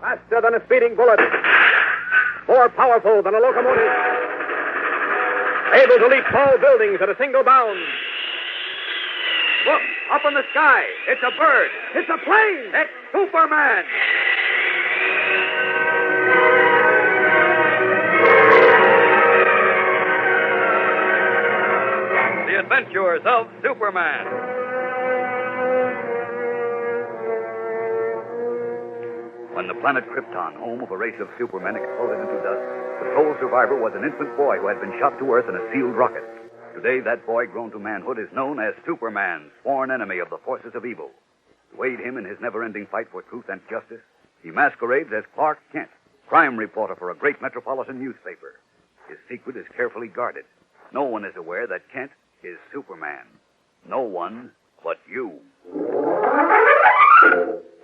Faster than a speeding bullet. More powerful than a locomotive. Able to leap tall buildings at a single bound. Look, up in the sky. It's a bird. It's a plane. It's Superman. The Adventures of Superman. When the planet Krypton, home of a race of supermen, exploded into dust, the sole survivor was an infant boy who had been shot to Earth in a sealed rocket. Today, that boy, grown to manhood, is known as Superman, sworn enemy of the forces of evil. To aid him in his never-ending fight for truth and justice, he masquerades as Clark Kent, crime reporter for a great metropolitan newspaper. His secret is carefully guarded. No one is aware that Kent is Superman. No one but you.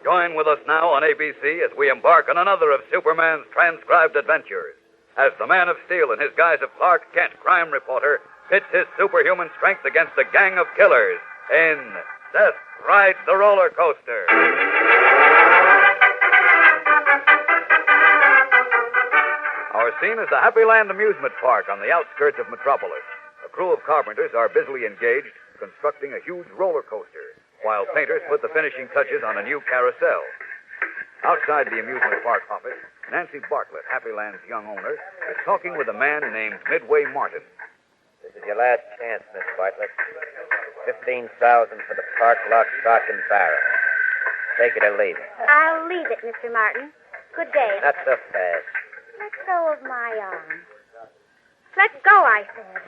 Join with us now on ABC as we embark on another of Superman's transcribed adventures. As the Man of Steel, in his guise of Clark Kent, crime reporter, pits his superhuman strength against a gang of killers in Death Rides the Roller Coaster. Our scene is the Happy Land amusement park on the outskirts of Metropolis. A crew of carpenters are busily engaged constructing a huge roller coaster, while painters put the finishing touches on a new carousel. Outside the amusement park office, Nancy Bartlett, Happy Land's young owner, is talking with a man named Midway Martin. This is your last chance, Miss Bartlett. $15,000 for the park, lock, stock, and barrel. Take it or leave it. I'll leave it, Mr. Martin. Good day. Not so fast. Let go of my arm. Let go, I said.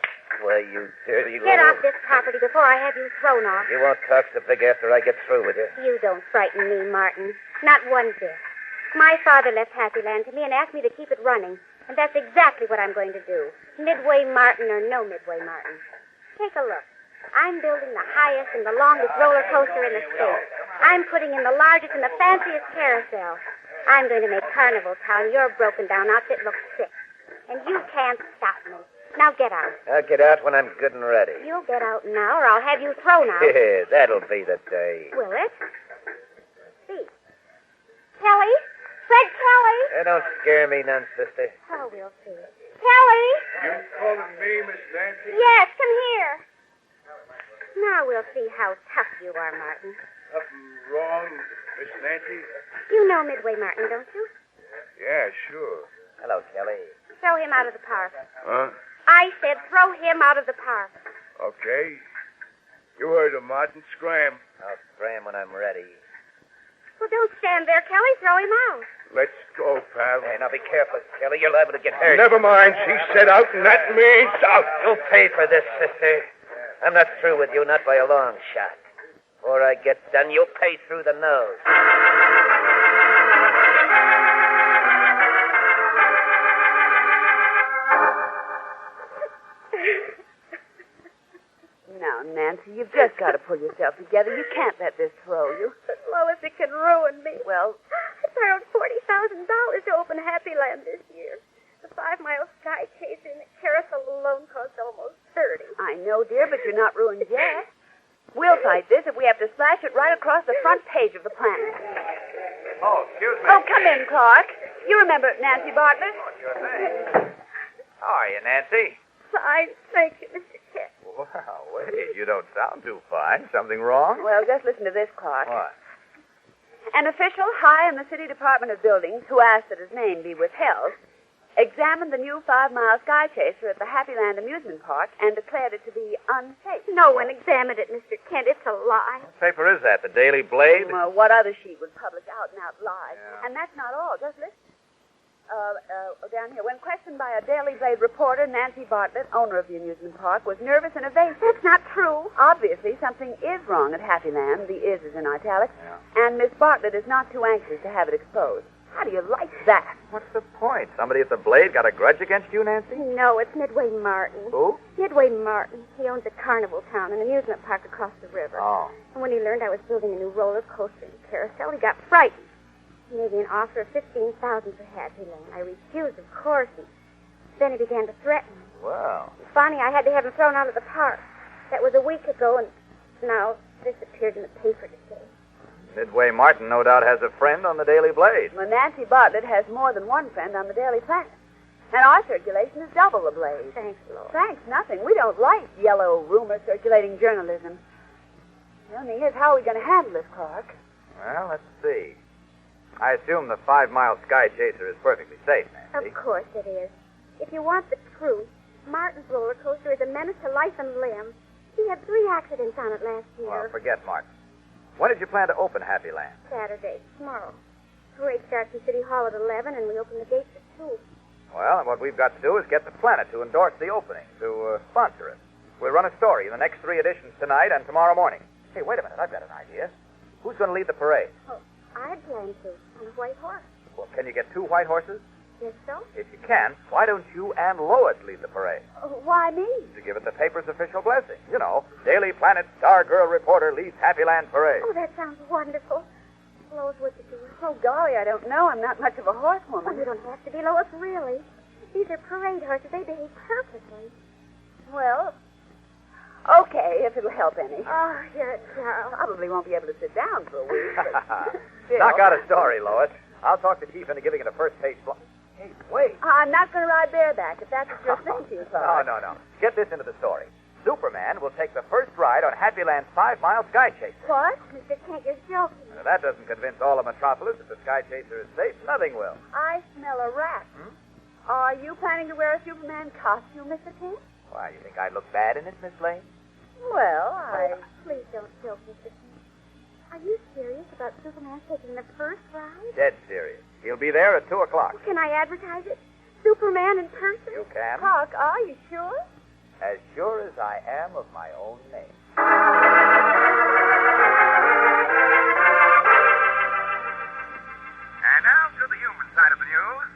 Well, you dirty Get little... off this property before I have you thrown off. You won't talk so big after I get through with you. You don't frighten me, Martin. Not one bit. My father left Happy Land to me and asked me to keep it running. And that's exactly what I'm going to do. Midway Martin or no Midway Martin. Take a look. I'm building the highest and the longest roller coaster in the state. I'm putting in the largest and the fanciest carousel. I'm going to make Carnival Town, your broken down outfit, look sick. And you can't stop me. Now get out. I'll get out when I'm good and ready. You'll get out now or I'll have you thrown out. Yeah, that'll be the day. Will it? See. Kelly? Fred Kelly? Don't scare me none, sister. Oh, we'll see. Kelly? You calling me, Miss Nancy? Yes, come here. Now we'll see how tough you are, Martin. Something wrong, Miss Nancy? You know Midway Martin, don't you? Yeah, sure. Hello, Kelly. Throw him out of the park. Huh? I said throw him out of the park. Okay. You heard him, Martin. Scram. I'll scram when I'm ready. Well, don't stand there, Kelly. Throw him out. Let's go, pal. Hey, now be careful, Kelly. You're liable to get hurt. Never mind. She said out, and that means out. You'll pay for this, sister. I'm not through with you, not by a long shot. Before I get done, you'll pay through the nose. Now, Nancy, you've just got to pull yourself together. You can't let this throw you. Lois, it can ruin me. Well, I borrowed $40,000 to open Happy Land this year. The 5-mile sky chaser and the carousel alone cost almost $30. I know, dear, but you're not ruined yet. We'll fight this if we have to splash it right across the front page of the Planet. Oh, excuse me. Oh, come in, Clark. You remember Nancy Bartlett? Sure thing. How are you, Nancy? Fine. Thank you, Mr. Kent. Well, wait, you don't sound too fine. Something wrong? Well, just listen to this, Clark. What? An official high in the City Department of Buildings who asked that his name be withheld examined the new 5-mile sky chaser at the Happy Land amusement park and declared it to be unsafe. No one examined it, Mr. Kent. It's a lie. What paper is that? The Daily Blade? Well, what other sheet would publish out-and-out lies? Yeah. And that's not all. Just listen. Down here. When questioned by a Daily Blade reporter, Nancy Bartlett, owner of the amusement park, was nervous and evasive. That's not true. Obviously, something is wrong at Happy Land. The is in italics. Yeah. And Miss Bartlett is not too anxious to have it exposed. How do you like that? What's the point? Somebody at the Blade got a grudge against you, Nancy? No, it's Midway Martin. Who? Midway Martin. He owns a Carnival Town, an amusement park across the river. Oh. And when he learned I was building a new roller coaster and carousel, he got frightened. He made me an offer of $15,000 for Happy Land. I refused, of course, and then he began to threaten me. Well. Finally, I had to have him thrown out of the park. That was a week ago, and now this appeared in the paper today. Midway Martin no doubt has a friend on the Daily Blaze. Well, Nancy Bartlett has more than one friend on the Daily Planet. And our circulation is double the Blaze. Thanks, Lord. Thanks, nothing. We don't like yellow, rumor-circulating journalism. The only is, how are we going to handle this, Clark? Well, let's see. I assume the 5-mile Sky Chaser is perfectly safe, Nancy. Of course it is. If you want the truth, Martin's roller coaster is a menace to life and limb. He had 3 accidents on it last year. Well, forget Martin. When did you plan to open Happy Land? Saturday, tomorrow. Parade starts in City Hall at 11, and we open the gates at 2. Well, and what we've got to do is get the Planet to endorse the opening, to sponsor it. We'll run a story in the next 3 editions tonight and tomorrow morning. Hey, wait a minute. I've got an idea. Who's going to lead the parade? Oh, I'd plan to, on a white horse. Well, can you get 2 white horses? Yes, so? If you can, why don't you and Lois lead the parade? Why me? To give it the paper's official blessing. You know, Daily Planet Star Girl reporter leads Happy Land Parade. Oh, that sounds wonderful. Lois, what you do? Oh, golly, I don't know. I'm not much of a horsewoman. Oh, you don't have to be, Lois, really. These are parade horses. They behave perfectly. Well, okay, if it'll help any. Oh, you're a darling. Probably won't be able to sit down for a week. But still. Knock out a story, Lois. I'll talk the chief into giving it a first-page block. Hey, wait. I'm not going to ride bareback, if that's what you're thinking, Clark. No. Get this into the story. Superman will take the first ride on Happy Land's 5-mile Sky Chaser. What? Mr. Kent, you're joking. Now, that doesn't convince all of Metropolis that the Sky Chaser is safe. Nothing will. I smell a rat. Are you planning to wear a Superman costume, Mr. Kent? Why, you think I'd look bad in it, Miss Lane? Well, Please don't joke, Mr. Kent. Are you serious about Superman taking the first ride? Dead serious. He'll be there at 2 o'clock. Can I advertise it? Superman in person? You can. Clark, are you sure? As sure as I am of my own name. And now to the human side of the news.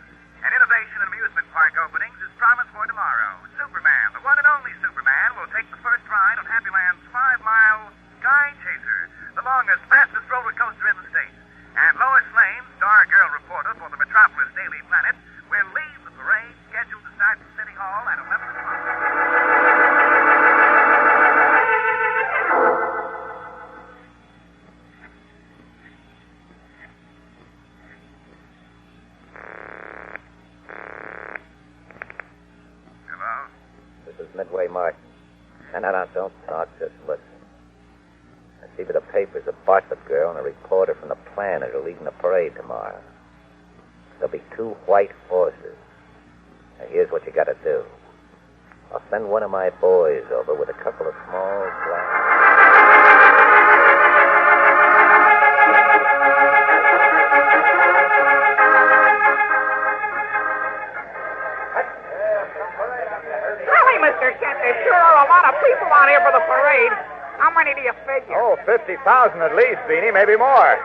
An innovation in amusement park openings is promised for tomorrow. Superman, the one and only Superman, will take the first ride on Happy Land's 5-mile Sky Chaser, the longest, fastest roller coaster in the state. And Lois Lane, Star Girl reporter for the Metropolis Daily Planet, will lead the parade scheduled to start at City Hall at 11 o'clock. Hello? This is Midway Martin. And no, don't talk, just listen. I see by the papers a Bartlett girl and a reporter from the Planet are leading the parade tomorrow. There'll be 2 white horses. Now, here's what you gotta do. I'll send one of my boys over with a couple of small glass... Golly, Mr. Kent, there sure are a lot of people out here for the parade. How many do you figure? Oh, 50,000 at least, Beanie, maybe more.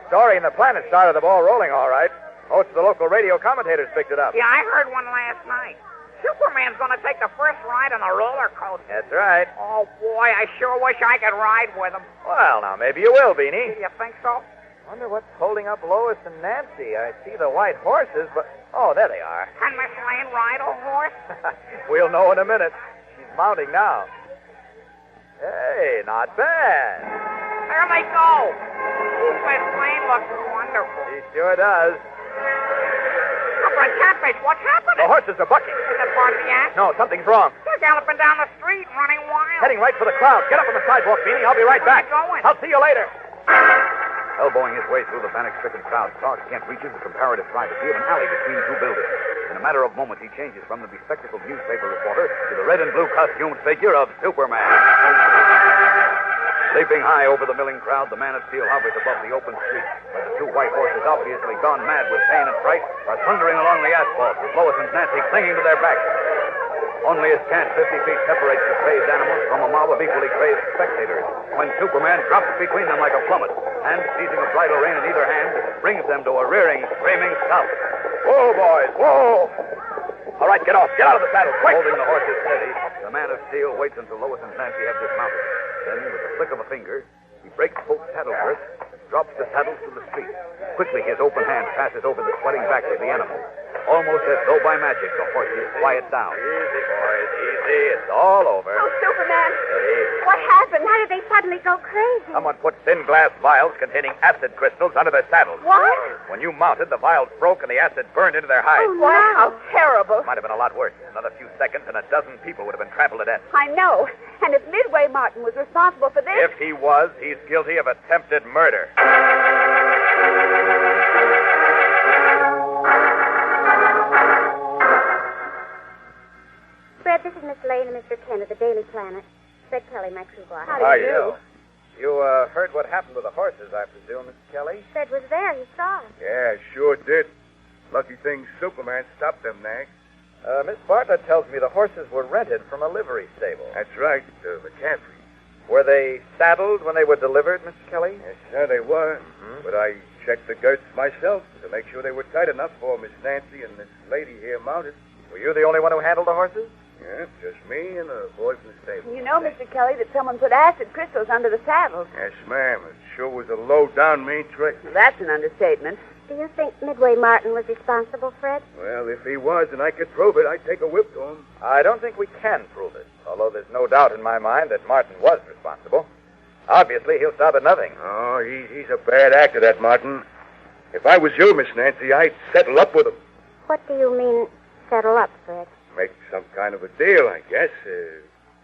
Story in the Planet started the ball rolling, all right. Most of the local radio commentators picked it up. Yeah, I heard one last night. Superman's going to take the first ride on a roller coaster. That's right. Oh, boy, I sure wish I could ride with him. Well, now, maybe you will, Beanie. Do you think so? Wonder what's holding up Lois and Nancy. I see the white horses, but... Oh, there they are. Can Miss Lane ride a horse? We'll know in a minute. She's mounting now. Hey, not bad. There they go. Oh, Miss Lane looks wonderful. She sure does. Up on Catfish, what's happening? The horses are bucking. Is it part of the act? No, something's wrong. They're galloping down the street, running wild. Heading right for the crowd. Get up on the sidewalk, Beanie. I'll be right Where back. you going? I'll see you later. Elbowing his way through the panic-stricken crowd, Clark Kent reaches the comparative privacy of an alley between 2 buildings. In a matter of moments, he changes from the bespectacled newspaper reporter to the red and blue costumed figure of Superman. Leaping high over the milling crowd, the man of steel hovers above the open street, where the 2 white horses, obviously gone mad with pain and fright, are thundering along the asphalt, with Lois and Nancy clinging to their backs. Only a scant 50 feet separates the crazed animals from a mob of equally crazed spectators, when Superman drops between them like a plummet, and, seizing a bridle rein in either hand, brings them to a rearing, screaming stop. Whoa, boys, whoa! All right, get off. Get out of the saddle, quick! Holding the horses steady, the man of steel waits until Lois and Nancy have dismounted. Then, with a flick of a finger, he breaks both saddle girths and drops the saddles to the street. Quickly, his open hand passes over the sweating backs of the animals. Almost as though by magic, the horses quiet down. Easy, boys, easy. It's all over. Oh, Superman. Steady. What happened? Why did they suddenly go crazy? Someone put thin glass vials containing acid crystals under their saddles. What? When you mounted, the vials broke and the acid burned into their hides. Oh, What? no. How terrible. Might have been a lot worse. Another few seconds and a dozen people would have been trampled to death. I know. And if Midway Martin was responsible for this... If he was, he's guilty of attempted murder. Fred, this is Miss Lane and Mr. Kent of the Daily Planet. Fred Kelly, my crew boss. How do you do? You heard what happened with the horses, I presume, Mr. Kelly? Fred was there. He saw it. Yeah, sure did. Lucky thing Superman stopped them, Nag. Miss Bartlett tells me the horses were rented from a livery stable. That's right, McCaffrey. Were they saddled when they were delivered, Mr. Kelly? Yes, sir, they were. But I checked the girths myself to make sure they were tight enough for Miss Nancy and this lady here mounted. Were you the only one who handled the horses? Yeah, just me and a boy from the stable. You know, Mr. Kelly, that someone put acid crystals under the saddles. Yes, ma'am. It sure was a low-down mean trick. That's an understatement. Do you think Midway Martin was responsible, Fred? Well, if he was and I could prove it, I'd take a whip to him. I don't think we can prove it, although there's no doubt in my mind that Martin was responsible. Obviously, he'll stop at nothing. Oh, he's a bad actor, that Martin. If I was you, Miss Nancy, I'd settle up with him. What do you mean, settle up, Fred? Make some kind of a deal, I guess.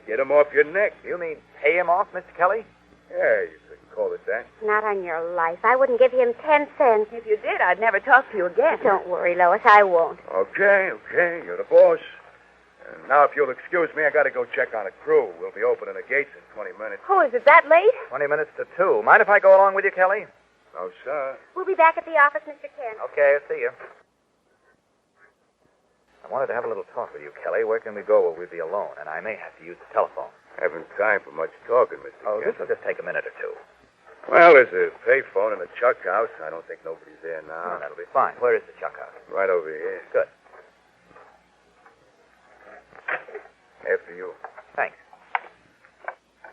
Get him off your neck. You mean pay him off, Mr. Kelly? Yeah, you could call it that. Not on your life. I wouldn't give him 10 cents. If you did, I'd never talk to you again. Don't worry, Lois. I won't. Okay. You're the boss. Now, if you'll excuse me, I got to go check on a crew. We'll be opening the gates in 20 minutes. Oh, is it that late? 20 minutes to 2. Mind if I go along with you, Kelly? No, sir. We'll be back at the office, Mr. Kent. Okay, I'll see you. I wanted to have a little talk with you, Kelly. Where can we go where we'll be alone? And I may have to use the telephone. Haven't time for much talking, Mr. Oh, Kent. this will just take a minute or two. Well, there's a payphone in the chuck house. I don't think nobody's there now. Oh, that'll be fine. Where is the chuck house? Right over here. Good. After you. Thanks.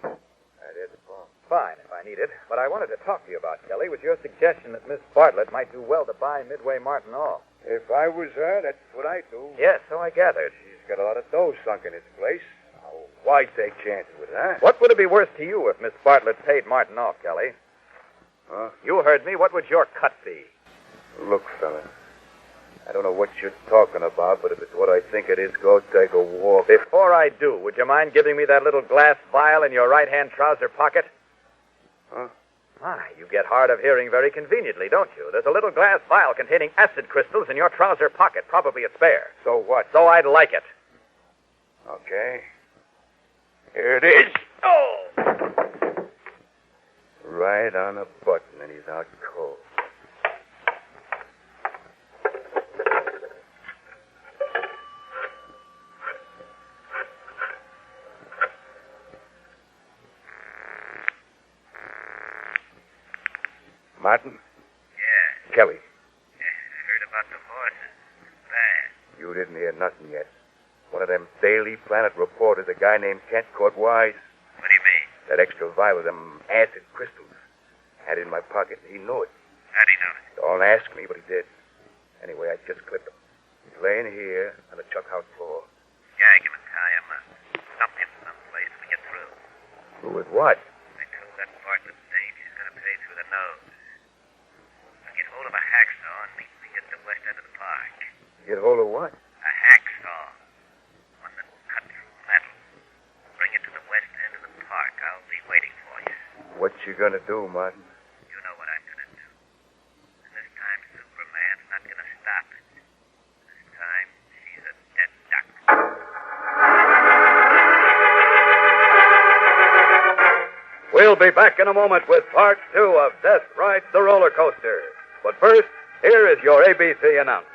There's the phone. Fine, if I need it. What I wanted to talk to you about, Kelly, was your suggestion that Miss Bartlett might do well to buy Midway Martin off. If I was her, that's what I'd do. Yes, so I gathered. She's got a lot of dough sunk in this place. Oh, why take chances with that? What would it be worth to you if Miss Bartlett paid Martin off, Kelly? Huh? You heard me. What would your cut be? Look, fella, I don't know what you're talking about, but if it's what I think it is, go take a walk. Before I do, would you mind giving me that little glass vial in your right-hand trouser pocket? Huh? Ah, you get hard of hearing very conveniently, don't you? There's a little glass vial containing acid crystals in your trouser pocket, probably a spare. So what? So I'd like it. Okay. Here it is. Oh! Right on a button, and he's out cold. Martin? Yeah. Kelly. I heard about the horses. Bad. You didn't hear nothing yet. One of them Daily Planet reporters, a guy named Kent, caught wise. What do you mean? That extra vial of them acid crystals. Had it in my pocket, and he knew it. How'd he know it? Don't ask me, but he did. Anyway, I just clipped him. He's laying here on the chuck house floor. Gag him and tie him up. Dump him someplace till we get through. Who with what? I told that Bartlett dame she's going to pay through the nose. I'll get hold of a hacksaw and meet me at the west end of the park. Get hold of what? A hacksaw. One that will cut through metal. Bring it to the west end of the park. I'll be waiting for you. What you gonna do, Martin? You know what I'm going to do. And this time Superman's not going to stop it. This time she's a dead duck. We'll be back in a moment with part 2 of Death Rides the Roller Coaster. But first, here is your ABC announcer.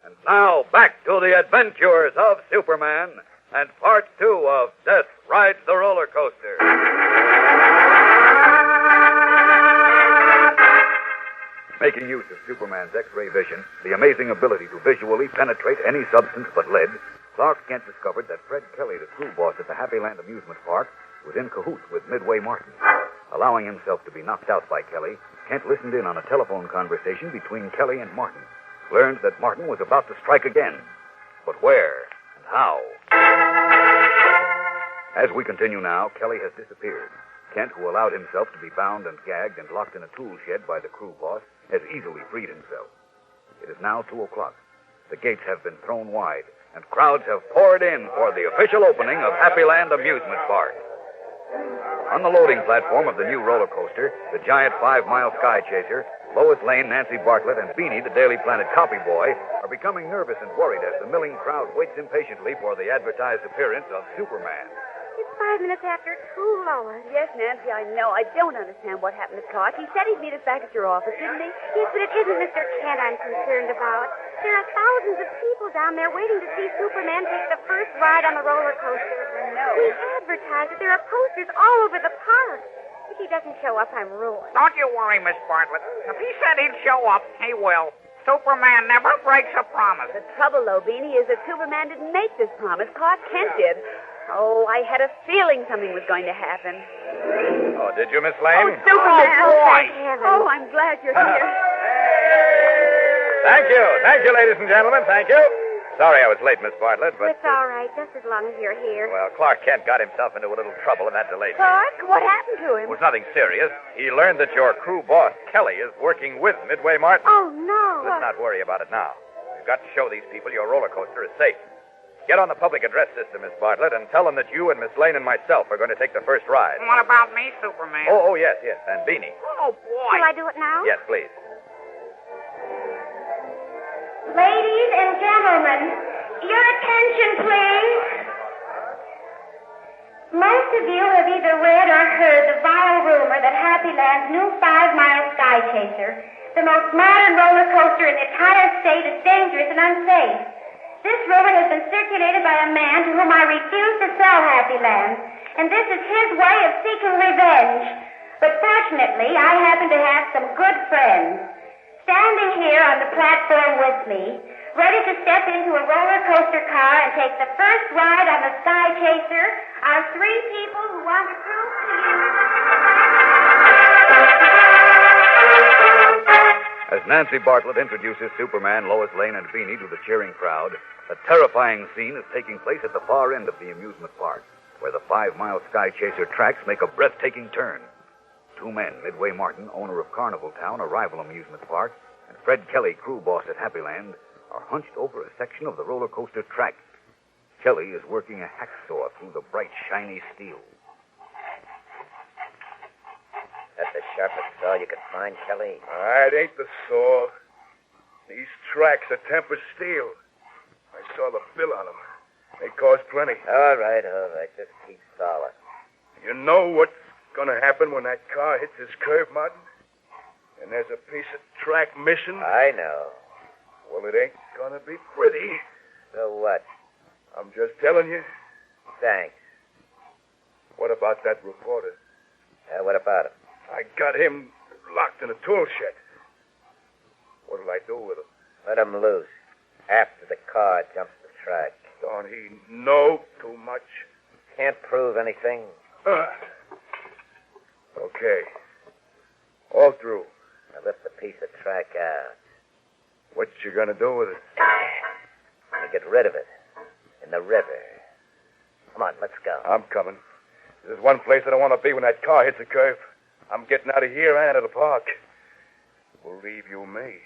And now, back to the adventures of Superman and part 2 of Death Rides the Roller Coaster. Making use of Superman's X-ray vision, the amazing ability to visually penetrate any substance but lead, Clark Kent discovered that Fred Kelly, the crew boss at the Happy Land Amusement Park, was in cahoots with Midway Martin. Allowing himself to be knocked out by Kelly, Kent listened in on a telephone conversation between Kelly and Martin. Learned that Martin was about to strike again. But where and how? As we continue now, Kelly has disappeared. Kent, who allowed himself to be bound and gagged and locked in a tool shed by the crew boss, has easily freed himself. It is now 2 o'clock. The gates have been thrown wide, and crowds have poured in for the official opening of Happyland Amusement Park. On the loading platform of the new roller coaster, the giant 5-mile Sky Chaser, Lois Lane, Nancy Bartlett, and Beanie, the Daily Planet copy boy, are becoming nervous and worried as the milling crowd waits impatiently for the advertised appearance of Superman. It's 5 minutes after 2, Lois. Yes, Nancy, I know. I don't understand what happened to Clark. He said he'd meet us back at your office, didn't he? Yes, but it isn't Mr. Kent I'm concerned about. There are thousands of people down there waiting to see Superman take the first ride on the roller coaster. No. He advertised it. There are posters all over the park. If he doesn't show up, I'm ruined. Don't you worry, Miss Bartlett. If he said he'd show up, he will. Superman never breaks a promise. The trouble, though, Beanie, is that Superman didn't make this promise. Clark Kent did. Oh, I had a feeling something was going to happen. Oh, did you, Miss Lane? Oh, Superman. Oh, boy. Thank heaven. Oh, I'm glad you're here. Thank you. Thank you, ladies and gentlemen. Thank you. Sorry I was late, Miss Bartlett, but... It's all right, just as long as you're here. Well, Clark Kent got himself into a little trouble, and that delayed me. Clark, what happened to him? It was nothing serious. He learned that your crew boss, Kelly, is working with Midway Martin. Oh, no. Let's not worry about it now. We've got to show these people your roller coaster is safe. Get on the public address system, Miss Bartlett, and tell them that you and Miss Lane and myself are going to take the first ride. What about me, Superman? Oh, yes, and Beanie. Oh, boy. Shall I do it now? Yes, please. Ladies and gentlemen, your attention, please. Most of you have either read or heard the vile rumor that Happyland's new 5-mile Sky Chaser, the most modern roller coaster in the entire state, is dangerous and unsafe. This rumor has been circulated by a man to whom I refuse to sell Happyland, and this is his way of seeking revenge. But fortunately, I happen to have some good friends. Standing here on the platform with me, ready to step into a roller coaster car and take the first ride on the Sky Chaser, are 3 people who want to prove to you... As Nancy Bartlett introduces Superman, Lois Lane, and Beanie to the cheering crowd, a terrifying scene is taking place at the far end of the amusement park, where the 5-mile Sky Chaser tracks make a breathtaking turn. 2 men, Midway Martin, owner of Carnival Town, a rival amusement park, and Fred Kelly, crew boss at Happyland, are hunched over a section of the roller coaster track. Kelly is working a hacksaw through the bright, shiny steel. That's the sharpest saw you could find, Kelly. It ain't the saw. These tracks are tempered steel. I saw the bill on them. They cost plenty. All right. Just keep solid. You know what's going to happen when that car hits this curve, Martin? And there's a piece of track missing? I know. Well, it ain't going to be pretty. So what? I'm just telling you. Thanks. What about that reporter? What about him? I got him locked in a tool shed. What'll I do with him? Let him loose. After the car jumps the track. Don't he know too much? Can't prove anything. Okay. All through. Now lift the piece of track out. What you gonna do with it? You get rid of it. In the river. Come on, let's go. I'm coming. There's one place I don't want to be when that car hits a curve. I'm getting out of here and out of the park. Believe you me.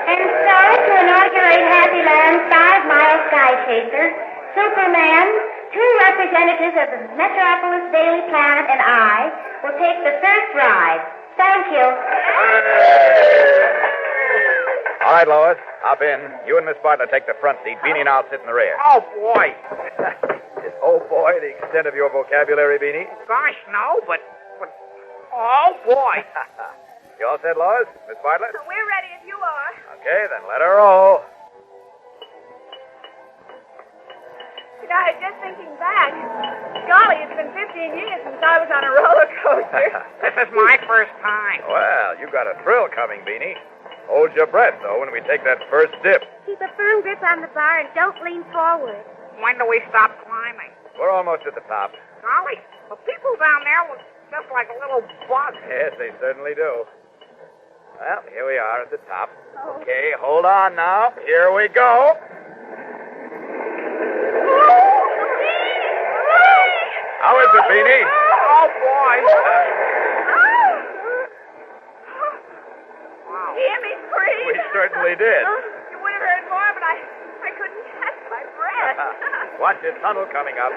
And so, to inaugurate Happyland's 5-mile Sky Chaser, Superman, 2 representatives of the Metropolis Daily Planet, and I will take the first ride. Thank you. All right, Lois, hop in. You and Miss Bartlett take the front seat. Beanie and I'll sit in the rear. Oh, boy. Is oh boy the extent of your vocabulary, Beanie? Gosh, no, but... Oh, boy. You all set, Lois? Miss Bartlett? We're ready if you are. Okay, then let her roll. You know, I was just thinking back. Golly, it's been 15 years since I was on a roller coaster. This is my first time. Well, you got a thrill coming, Beanie. Hold your breath, though, when we take that first dip. Keep a firm grip on the bar and don't lean forward. When do we stop climbing? We're almost at the top. Golly, the people down there look just like a little bug. Yes, they certainly do. Well, here we are at the top. Okay, hold on now. Here we go. How is it, Beanie? Oh, boy. Wow. Hear me scream? We certainly did. You would have heard more, but I couldn't catch my breath. Watch your tunnel coming up.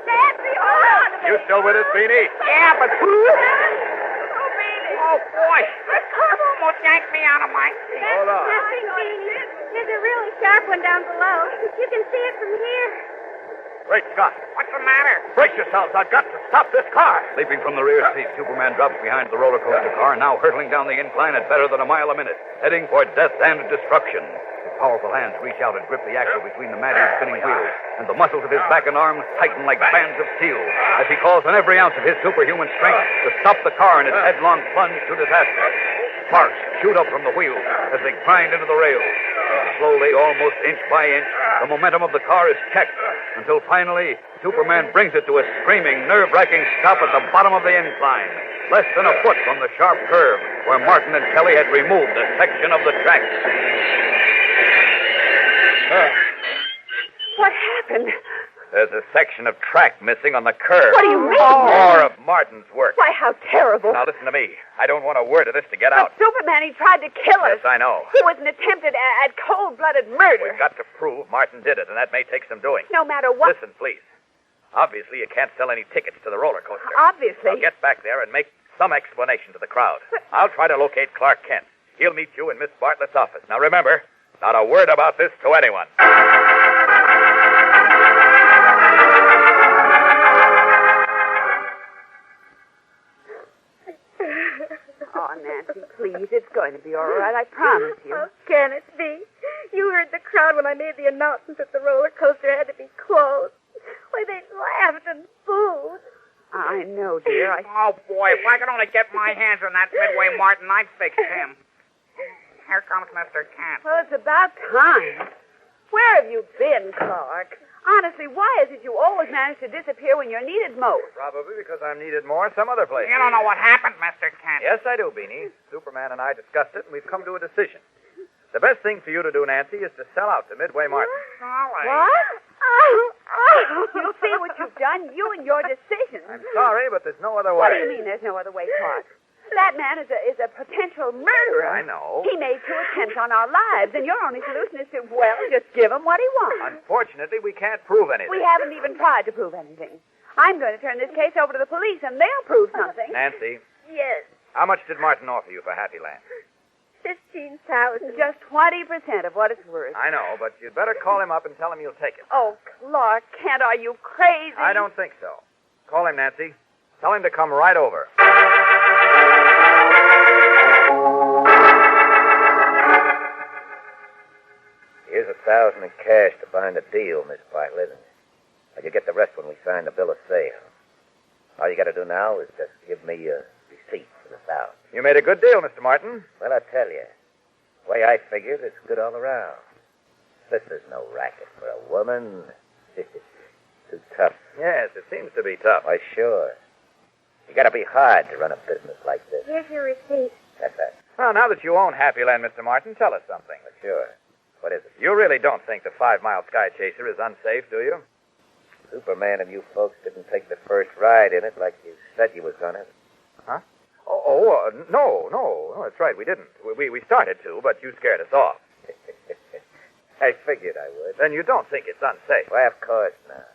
Nancy, hold on to me. You still with us, Beanie? Yeah, but... Oh, Beanie. Oh, boy. This curve almost yanked me out of my seat. Hold on. Nothing, Beanie. There's a really sharp one down below. You can see it from here. Great Scott. What's the matter? Brace yourselves. I've got to stop this car. Leaping from the rear seat, Superman drops behind the roller coaster car, now hurtling down the incline at better than a mile a minute, heading for death and destruction. His powerful hands reach out and grip the axle between the madly spinning wheels, and the muscles of his back and arms tighten like bands of steel as he calls on every ounce of his superhuman strength to stop the car in its headlong plunge to disaster. Sparks shoot up from the wheels as they grind into the rails. Slowly, almost inch by inch, the momentum of the car is checked until finally Superman brings it to a screaming, nerve-wracking stop at the bottom of the incline, less than a foot from the sharp curve where Martin and Kelly had removed a section of the track. What happened? There's a section of track missing on the curve. What do you mean? More of Martin's work. Why, how terrible. Now, listen to me. I don't want a word of this to get out. But Superman, he tried to kill us. Yes, I know. He was an attempted at cold-blooded murder. We've got to prove Martin did it, and that may take some doing. No matter what. Listen, please. Obviously, you can't sell any tickets to the roller coaster. Obviously. Now, get back there and make some explanation to the crowd. I'll try to locate Clark Kent. He'll meet you in Miss Bartlett's office. Now, remember, not a word about this to anyone. Oh, Nancy, please. It's going to be all right. I promise you. How can it be? You heard the crowd when I made the announcement that the roller coaster had to be closed. Why, they laughed and booed. I know, dear. Oh, boy, if I could only get my hands on that Midway Martin, I'd fix him. Here comes Mr. Kent. Well, it's about time. Where have you been, Clark? Honestly, why is it you always manage to disappear when you're needed most? Probably because I'm needed more some other place. You don't know what happened, Mr. Kent. Yes, I do, Beanie. Superman and I discussed it, and we've come to a decision. The best thing for you to do, Nancy, is to sell out to Midway Martin. Golly. What? You see what you've done? You and your decision. I'm sorry, but there's no other way. What do you mean there's no other way, Clark? That man is a potential murderer. I know. He made 2 attempts on our lives, and your only solution is to, well, just give him what he wants. Unfortunately, we can't prove anything. We haven't even tried to prove anything. I'm going to turn this case over to the police, and they'll prove something. Nancy, Yes, how much did Martin offer you for Happy Land? 15,000. Just 20% of what it's worth. I know, but you'd better call him up and tell him you'll take it. Oh, Clark Kent, are you crazy? I don't think so. Call him, Nancy. Tell him to come right over. Here's $1,000 in cash to bind the deal, Miss Bartlett. And you get the rest when we sign the bill of sale. All you got to do now is just give me a receipt for the $1,000. You made a good deal, Mr. Martin. Well, I tell you, the way I figured, it's good all around. This is no racket for a woman. Too tough. Yes, it seems to be tough. Why, sure. You got to be hard to run a business like this. Here's your receipt. That's that. Well, now that you own Happy Land, Mr. Martin, tell us something. Well, sure. What is it? You really don't think the 5-mile Sky Chaser is unsafe, do you? Superman and you folks didn't take the first ride in it like you said you was gonna. Huh? No, that's right, we didn't. We started to, but you scared us off. I figured I would. Then you don't think it's unsafe? Why, of course not.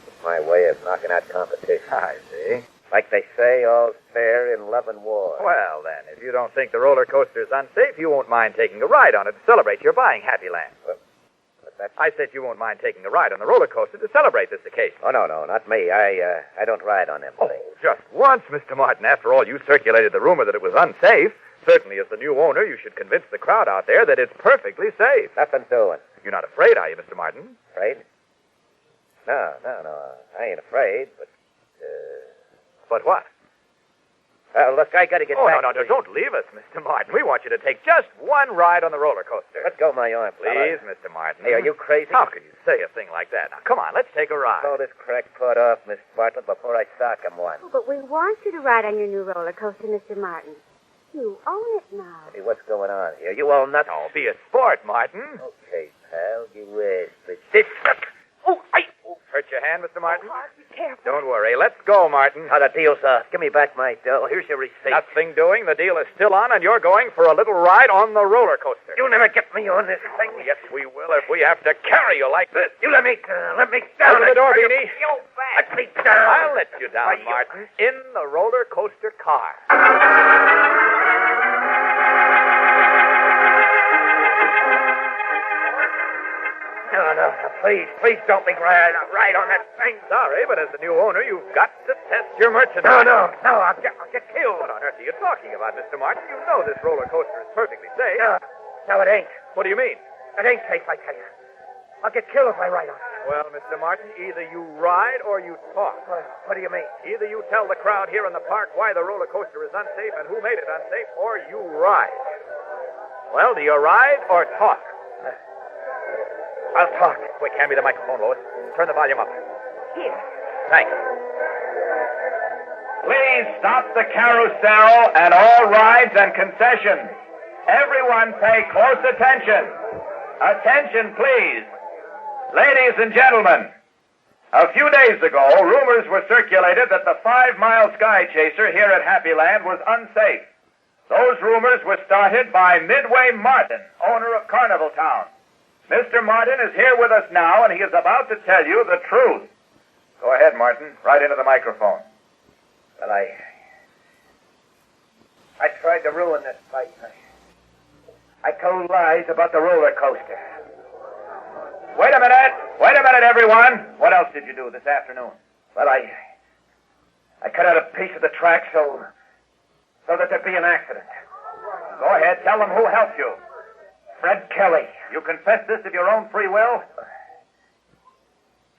It's my way of knocking out competition. I see. Like they say, all's fair in love and war. Well, then, if you don't think the roller coaster is unsafe, you won't mind taking a ride on it to celebrate your buying Happy Land. But that's... I said you won't mind taking a ride on the roller coaster to celebrate this occasion. Oh, no, not me. I don't ride on them Oh, things. just once, Mr. Martin. After all, you circulated the rumor that it was unsafe. Certainly, as the new owner, you should convince the crowd out there that it's perfectly safe. Nothing doing. You're not afraid, are you, Mr. Martin? Afraid? No. I ain't afraid, but... But what? Look, I got to get back. No, don't leave us, Mr. Martin. We want you to take just one ride on the roller coaster. Let go of my arm, Please, fella. Mr. Martin. Hey, are you crazy? How can you say a thing like that? Now, come on, let's take a ride. Call this crackpot off, Miss Bartlett, before I sock him one. Oh, but we want you to ride on your new roller coaster, Mr. Martin. You own it now. Hey, what's going on here? You all nuts? Oh, be a sport, Martin. Okay, pal, you wish. But Hurt your hand, Mr. Martin? Oh, be careful. Don't worry. Let's go, Martin. how the deal's off. Give me back my dough. Here's your receipt. Nothing doing. The deal is still on, and you're going for a little ride on the roller coaster. You never get me on this thing. Yes, we will if we have to carry you like this. You let me down. Open the door, Beanie. Let me down. I'll let you down, Martin, in the roller coaster car. No, please don't be right on that thing. Sorry, but as the new owner, you've got to test your merchandise. No, I'll get killed. What on earth are you talking about, Mr. Martin? You know this roller coaster is perfectly safe. No, it ain't. What do you mean? It ain't safe, I tell you. I'll get killed if I ride on it. Well, Mr. Martin, either you ride or you talk. What do you mean? Either you tell the crowd here in the park why the roller coaster is unsafe and who made it unsafe, or you ride. Well, do you ride or talk? I'll talk. Quick, hand me the microphone, Lois. Turn the volume up. Here. Thanks. Please stop the carousel and all rides and concessions. Everyone pay close attention. Attention, please. Ladies and gentlemen, a few days ago, rumors were circulated that the 5-mile sky chaser here at Happy Land was unsafe. Those rumors were started by Midway Martin, owner of Carnival Town. Mr. Martin is here with us now, and he is about to tell you the truth. Go ahead, Martin. Right into the microphone. Well, I tried to ruin this fight. I told lies about the roller coaster. Wait a minute, everyone. What else did you do this afternoon? Well, I cut out a piece of the track so that there'd be an accident. Go ahead. Tell them who helped you. Fred Kelly. You confess this of your own free will?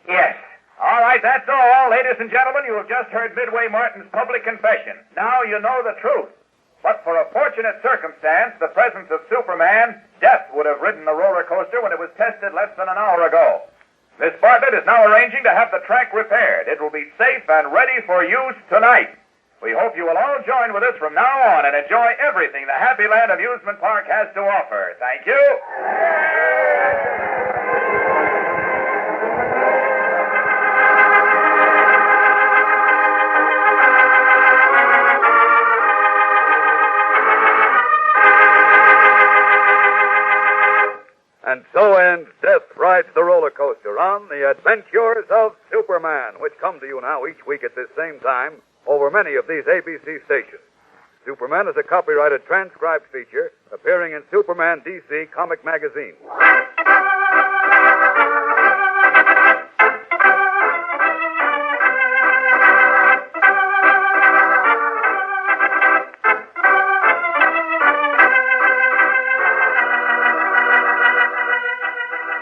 Yes. All right, that's all. Ladies and gentlemen, you have just heard Midway Martin's public confession. Now you know the truth. But for a fortunate circumstance, the presence of Superman, death would have ridden the roller coaster when it was tested less than an hour ago. Miss Bartlett is now arranging to have the track repaired. It will be safe and ready for use tonight. We hope you will all join with us from now on and enjoy everything the Happy Land Amusement Park has to offer. Thank you. And so ends Death Rides the Roller Coaster on The Adventures of Superman, which come to you now each week at this same time over many of these ABC stations. Superman is a copyrighted transcribed feature appearing in Superman DC Comic Magazine.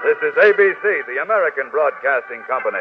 This is ABC, the American Broadcasting Company.